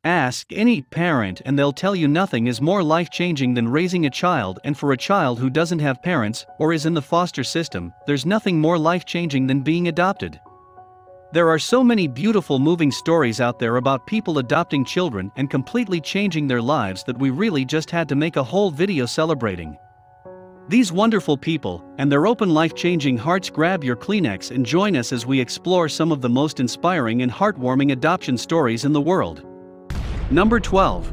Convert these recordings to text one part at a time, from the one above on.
Ask any parent and they'll tell you nothing is more life-changing than raising a child, and for a child who doesn't have parents or is in the foster system, there's nothing more life-changing than being adopted. There are so many beautiful moving stories out there about people adopting children and completely changing their lives that we really just had to make a whole video celebrating these wonderful people and their open life-changing hearts. Grab your Kleenex and join us as we explore some of the most inspiring and heartwarming adoption stories in the world. Number 12.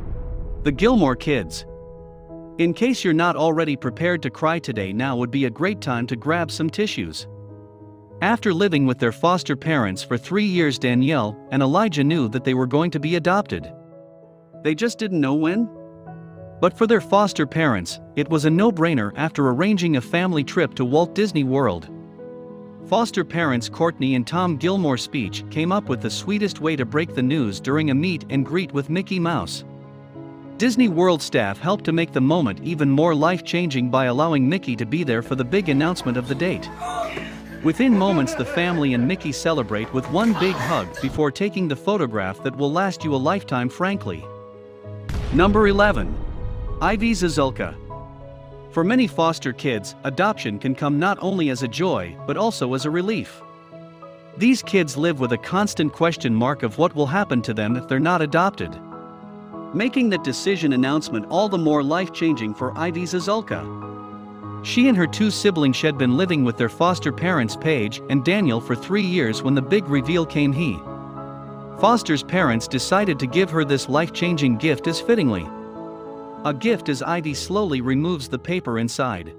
The Gilmore Kids. In case you're not already prepared to cry today, now would be a great time to grab some tissues. After living with their foster parents for 3 years, Danielle and Elijah knew that they were going to be adopted. They just didn't know when. But for their foster parents, it was a no-brainer after arranging a family trip to Walt Disney World. Foster parents Courtney and Tom Gilmore Speech came up with the sweetest way to break the news during a meet and greet with Mickey Mouse. Disney World staff helped to make the moment even more life-changing by allowing Mickey to be there for the big announcement of the date. Within moments, the family and Mickey celebrate with one big hug before taking the photograph that will last you a lifetime, frankly. Number 11. Ivy Zazelka. For many foster kids, adoption can come not only as a joy but also as a relief. These kids live with a constant question mark of what will happen to them if they're not adopted, making that decision announcement all the more life-changing for Ivy Zazelka. She and her 2 siblings had been living with their foster parents Paige and Daniel for 3 years when the big reveal came. Foster's parents decided to give her this life-changing gift as fittingly a gift as Ivy slowly removes the paper inside.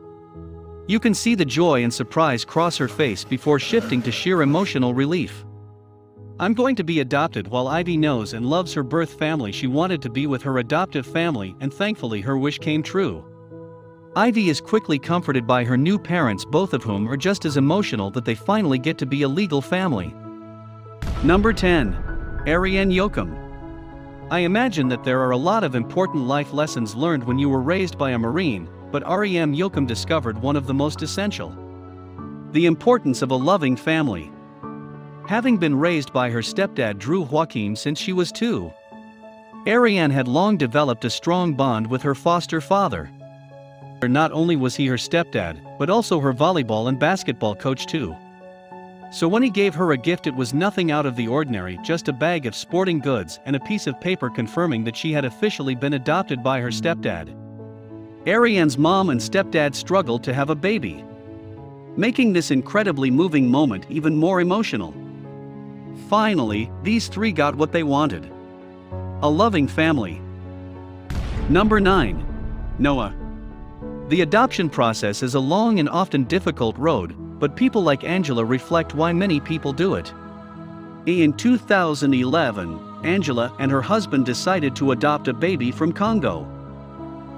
You can see the joy and surprise cross her face before shifting to sheer emotional relief. I'm going to be adopted. While Ivy knows and loves her birth family, she wanted to be with her adoptive family, and thankfully her wish came true. Ivy is quickly comforted by her new parents, both of whom are just as emotional that they finally get to be a legal family. Number 10. Ariana Uchium. I imagine that there are a lot of important life lessons learned when you were raised by a Marine, but Ariana Uchium discovered one of the most essential: the importance of a loving family. Having been raised by her stepdad Drew Joachim since she was 2, Ariana had long developed a strong bond with her foster father. Not only was he her stepdad, but also her volleyball and basketball coach too. So when he gave her a gift, it was nothing out of the ordinary, just a bag of sporting goods and a piece of paper confirming that she had officially been adopted by her stepdad. Ariana's mom and stepdad struggled to have a baby, making this incredibly moving moment even more emotional. Finally, these 3 got what they wanted: a loving family. Number 9. Noah. The adoption process is a long and often difficult road, but people like Angela reflect why many people do it. In 2011, Angela and her husband decided to adopt a baby from Congo,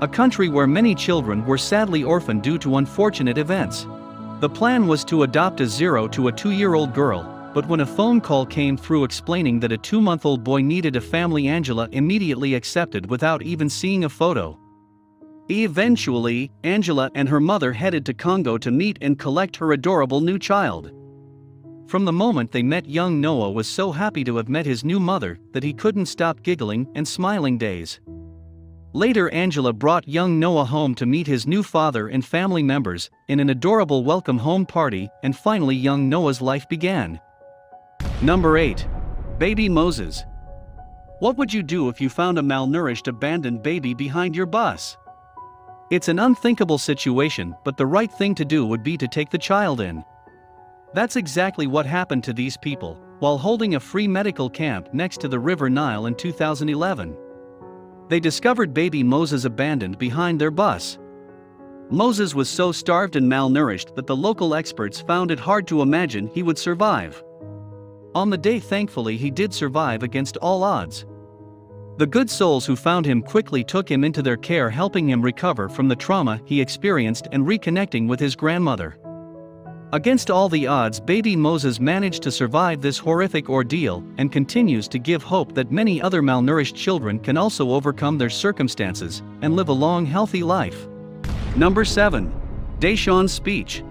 a country where many children were sadly orphaned due to unfortunate events. The plan was to adopt a 0 to a 2-year-old girl, but when a phone call came through explaining that a 2-month-old boy needed a family, Angela immediately accepted without even seeing a photo. Eventually, Angela and her mother headed to Congo to meet and collect her adorable new child. From the moment they met, young Noah was so happy to have met his new mother that he couldn't stop giggling and smiling. Days later, Angela brought young Noah home to meet his new father and family members in an adorable welcome home party, and finally young Noah's life began. Number 8. Baby Moses. What would you do if you found a malnourished, abandoned baby behind your bus? It's an unthinkable situation, but the right thing to do would be to take the child in. That's exactly what happened to these people while holding a free medical camp next to the River Nile in 2011. They discovered baby Moses abandoned behind their bus. Moses was so starved and malnourished that the local experts found it hard to imagine he would survive. On the day, thankfully, he did survive against all odds. The good souls who found him quickly took him into their care, helping him recover from the trauma he experienced and reconnecting with his grandmother. Against all the odds, baby Moses managed to survive this horrific ordeal and continues to give hope that many other malnourished children can also overcome their circumstances and live a long, healthy life. Number 7. Desmonds Speech.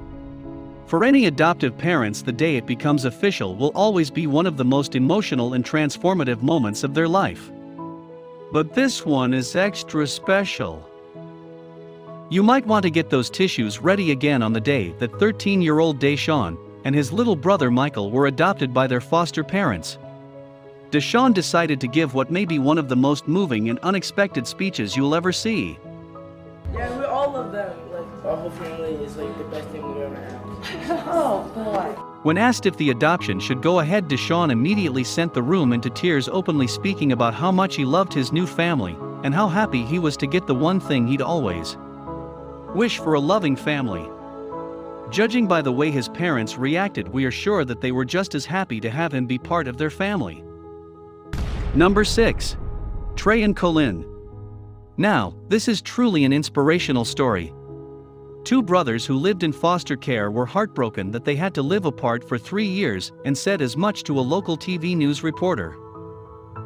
For any adoptive parents, the day it becomes official will always be one of the most emotional and transformative moments of their life. But this one is extra special. You might want to get those tissues ready again on the day that 13-year-old Deshawn and his little brother Michael were adopted by their foster parents. Deshawn decided to give what may be one of the most moving and unexpected speeches you'll ever see. Yeah, we all love them. Like, our whole family is like the best thing we've ever had. Oh boy. When asked if the adoption should go ahead, Deshawn immediately sent the room into tears, openly speaking about how much he loved his new family and how happy he was to get the one thing he'd always wished for: a loving family. Judging by the way his parents reacted, we are sure that they were just as happy to have him be part of their family. Number 6. Trey and Collin. Now, this is truly an inspirational story. Two brothers who lived in foster care were heartbroken that they had to live apart for 3 years and said as much to a local TV news reporter.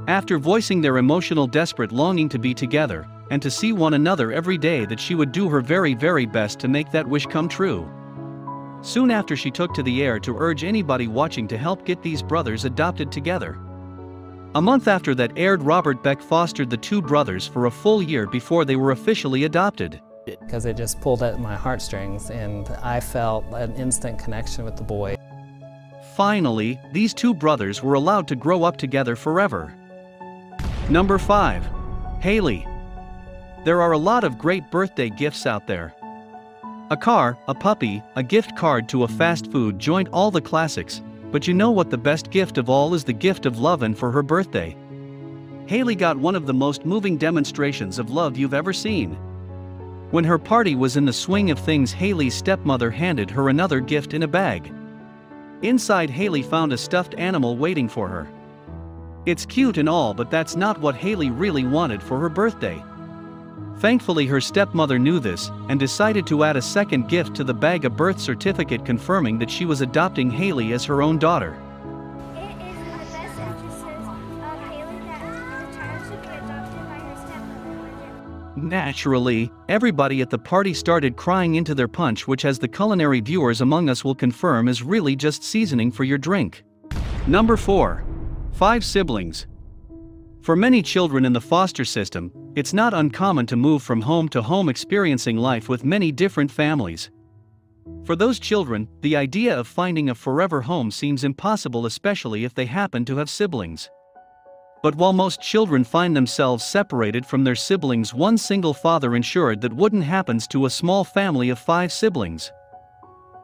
After voicing their emotional, desperate longing to be together and to see one another every day, that she would do her very, very best to make that wish come true. Soon after, she took to the air to urge anybody watching to help get these brothers adopted together. A month after that aired, Robert Beck fostered the two brothers for a full year before they were officially adopted. Because it just pulled at my heartstrings, and I felt an instant connection with the boy. Finally, these two brothers were allowed to grow up together forever. Number 5. Haley. There are a lot of great birthday gifts out there. A car, a puppy, a gift card to a fast food joint, all the classics. But you know what the best gift of all is? The gift of love. And for her birthday, Haley got one of the most moving demonstrations of love you've ever seen. When her party was in the swing of things, Haley's stepmother handed her another gift in a bag. Inside, Haley found a stuffed animal waiting for her. It's cute and all, but that's not what Haley really wanted for her birthday. Thankfully, her stepmother knew this and decided to add a second gift to the bag: a birth certificate confirming that she was adopting Haley as her own daughter. It is in the best interests of Haley that the child should be adopted by her stepmother. Naturally, everybody at the party started crying into their punch, which, as the culinary viewers among us will confirm, is really just seasoning for your drink. Number 4. 5 siblings. For many children in the foster system, it's not uncommon to move from home to home, experiencing life with many different families. For those children, the idea of finding a forever home seems impossible, especially if they happen to have siblings. But while most children find themselves separated from their siblings, one single father ensured that wouldn't happen to a small family of 5 siblings.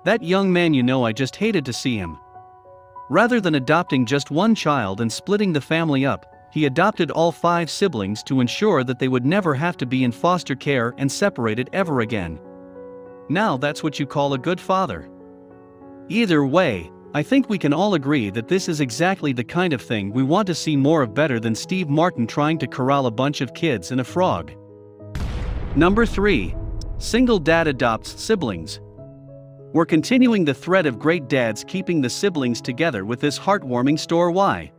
That young man, I just hated to see him. Rather than adopting just one child and splitting the family up, he adopted all 5 siblings to ensure that they would never have to be in foster care and separated ever again. Now that's what you call a good father. Either way, I think we can all agree that this is exactly the kind of thing we want to see more of, better than Steve Martin trying to corral a bunch of kids and a frog. Number 3. Single dad adopts siblings. We're continuing the thread of great dads keeping the siblings together with this heartwarming story. Why?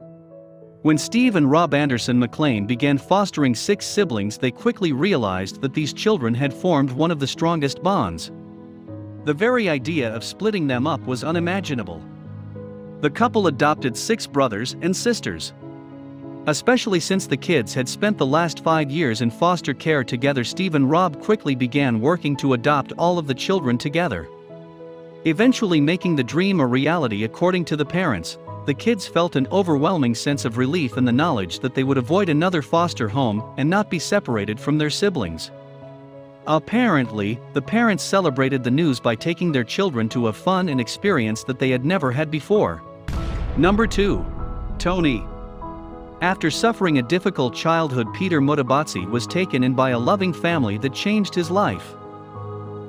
When Steve and Rob Anderson McLean began fostering 6 siblings, they quickly realized that these children had formed one of the strongest bonds. The very idea of splitting them up was unimaginable. The couple adopted 6 brothers and sisters. Especially since the kids had spent the last 5 years in foster care together, Steve and Rob quickly began working to adopt all of the children together, eventually making the dream a reality. According to the parents, the kids felt an overwhelming sense of relief in the knowledge that they would avoid another foster home and not be separated from their siblings. Apparently, the parents celebrated the news by taking their children to a fun and experience that they had never had before. Number 2. Tony. After suffering a difficult childhood, Peter Mutabatsi was taken in by a loving family that changed his life.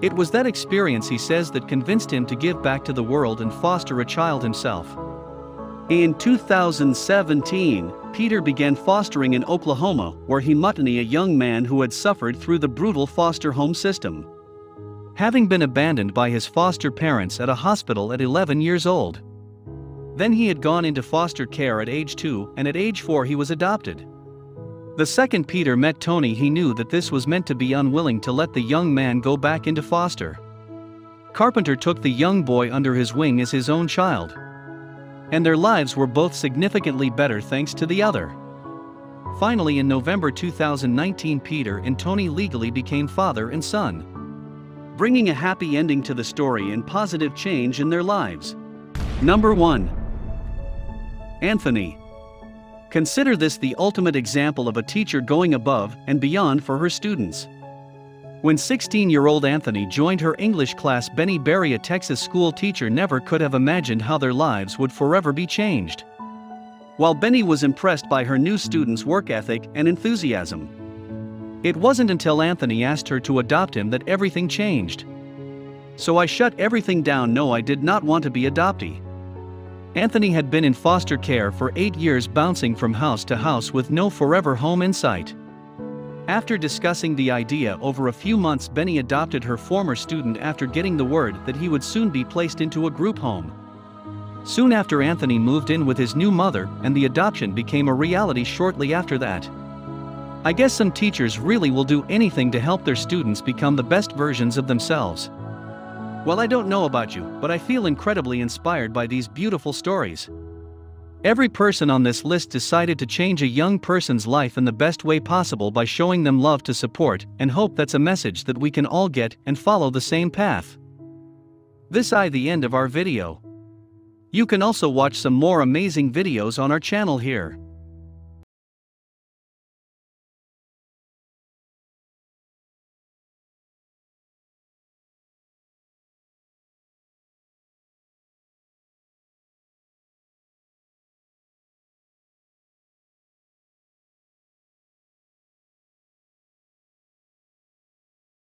It was that experience, he says, that convinced him to give back to the world and foster a child himself. In 2017, Peter began fostering in Oklahoma, where he met a young man who had suffered through the brutal foster home system, having been abandoned by his foster parents at a hospital at 11 years old. Then he had gone into foster care at age 2, and at age 4 he was adopted. The second Peter met Tony, he knew that this was meant to be, unwilling to let the young man go back into foster. Carpenter took the young boy under his wing as his own child, and their lives were both significantly better thanks to the other. Finally, in November 2019, Peter and Tony legally became father and son, bringing a happy ending to the story and positive change in their lives. Number 1. Anthony. Consider this the ultimate example of a teacher going above and beyond for her students. When 16-year-old Anthony joined her English class, Benny Berry, a Texas school teacher, never could have imagined how their lives would forever be changed. While Benny was impressed by her new students' work ethic and enthusiasm, it wasn't until Anthony asked her to adopt him that everything changed. So I shut everything down. No, I did not want to be adoptee. Anthony had been in foster care for 8 years, bouncing from house to house with no forever home in sight. After discussing the idea over a few months, Benny adopted her former student after getting the word that he would soon be placed into a group home. Soon after, Anthony moved in with his new mother, and the adoption became a reality shortly after that. I guess some teachers really will do anything to help their students become the best versions of themselves. Well, I don't know about you, but I feel incredibly inspired by these beautiful stories. Every person on this list decided to change a young person's life in the best way possible by showing them love, to support and hope. That's a message that we can all get and follow the same path. This is the end of our video. You can also watch some more amazing videos on our channel here.